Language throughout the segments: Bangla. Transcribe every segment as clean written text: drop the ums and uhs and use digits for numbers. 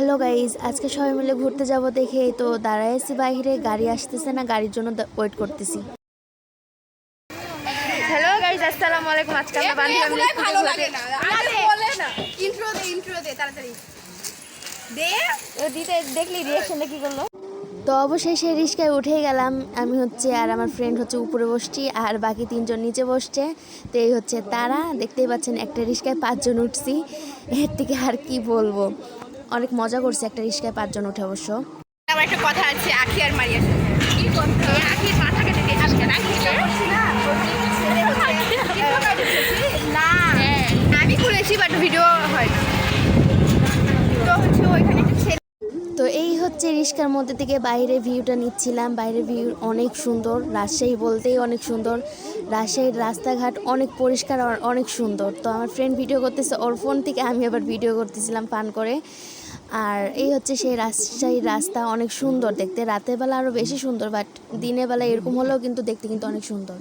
হ্যালো গাইজ, আজকে সবাই মিলে ঘুরতে যাব দেখে তো দাঁড়ায় আছি বাইরে, গাড়ি আসতেছে না, গাড়ির জন্য ওয়েট করতেছি। হ্যালো গাইজ, আসসালামু আলাইকুম। আজকে আমরা বান্ধবী মিলে ভালো লাগে না আরে বলে না ইন্ট্রো দে তাড়াতাড়ি দে দিতে দেখলি রিঅ্যাকশনটা কি করলো। তো অবশেষে রিস্কায় উঠে গেলাম। আমি আর আমার ফ্রেন্ড উপরে বসছি আর বাকি 3 জন নিচে বসছে। তো এই তারা, দেখতেই পাচ্ছেন একটা রিস্কায় 5 জন উঠছি। এর থেকে আর কি বলবো, অনেক মজা করছে একটা রিস্কায় 5 জন উঠে। অবশ্য আমার একটা কথা আছে, আখি আর মারিয়ার সাথে কি কথা। আখি মাথা কেটে দিয়ে আজকে রাখি না আমি করেছি বাট ভিডিও হয় না। তো ওইখানে একটা ছেলে। তো এই রিস্কার মধ্যে থেকে বাইরের ভিউটা নিচ্ছিলাম। বাইরের ভিউ অনেক সুন্দর, রাজশাহী বলতেই অনেক সুন্দর। রাজশাহীর রাস্তাঘাট অনেক পরিষ্কার আর অনেক সুন্দর। তো আমার ফ্রেন্ড ভিডিও করতেছে ওর ফোন থেকে, আমি আবার ভিডিও করতেছিলাম ফান করে। আর এই সেই রাজশাহীর রাস্তা অনেক সুন্দর দেখতে, রাতের বেলা আরও বেশি সুন্দর, বাট দিনের বেলা এরকম হলেও কিন্তু দেখতে কিন্তু অনেক সুন্দর।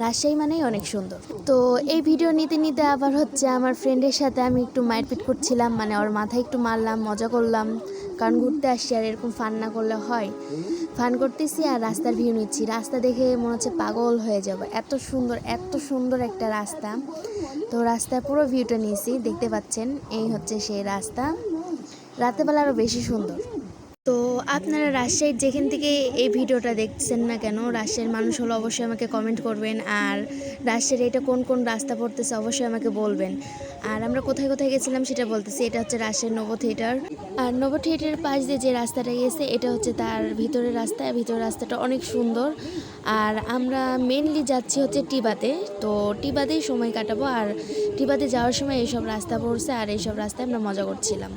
রাজশাহী মানেই অনেক সুন্দর। তো এই ভিডিও নিতে নিতে আবার আমার ফ্রেন্ডের সাথে আমি একটু মারপিট করছিলাম, মানে ওর মাথায় একটু মারলাম, মজা করলাম, কারণ ঘুরতে আসছি আর এরকম ফান না করলে হয়। ফান করতেছি আর রাস্তার ভিউ নিচ্ছি। রাস্তা দেখে মনে হচ্ছে পাগল হয়ে যাব, এত সুন্দর একটা রাস্তা। তো রাস্তার পুরো ভিউটা নিয়েছি, দেখতে পাচ্ছেন এই সেই রাস্তা। রাতের বেলা আরও বেশি সুন্দর। তো আপনারা রাজশাহীর যেখান থেকে এই ভিডিওটা দেখছেন না কেন, রাজশাহীর মানুষ হলো অবশ্যই আমাকে কমেন্ট করবেন। আর রাজশাহীর এটা কোন কোন রাস্তা পড়তেছে অবশ্যই আমাকে বলবেন। আর আমরা কোথায় কোথায় গেছিলাম সেটা বলতেছি। এটা রাজশাহীর নব থিয়েটার। আর নব থিয়েটারের পাশ দিয়ে যে রাস্তাটা গেছে এটা তার ভিতরের রাস্তা। ভিতরের রাস্তাটা অনেক সুন্দর। আর আমরা মেনলি যাচ্ছি টিবাতে। তো টিবাতেই সময় কাটাবো। আর টিবাতে যাওয়ার সময় এইসব রাস্তা পড়ছে আর এইসব রাস্তায় আমরা মজা করছিলাম।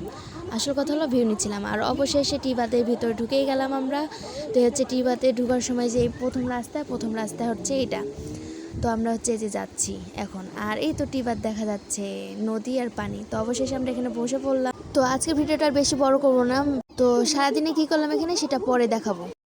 আসল কথা হলো ভিউ নিচ্ছিলাম। আর অবশেষে টিবাতের ভিতরে ঢুকেই গেলাম আমরা। তো টিবাতে ঢুকার সময় যে প্রথম রাস্তা এটা। তো আমরা এই যে যাচ্ছি এখন। আর এই তো টিবাত দেখা যাচ্ছে নদী আর পানি। তো অবশেষে আমরা এখানে বসে পড়লাম। তো আজকের ভিডিওটা আর বেশি বড় করবো না। তো সারাদিনে কি করলাম এখানে সেটা পরে দেখাবো।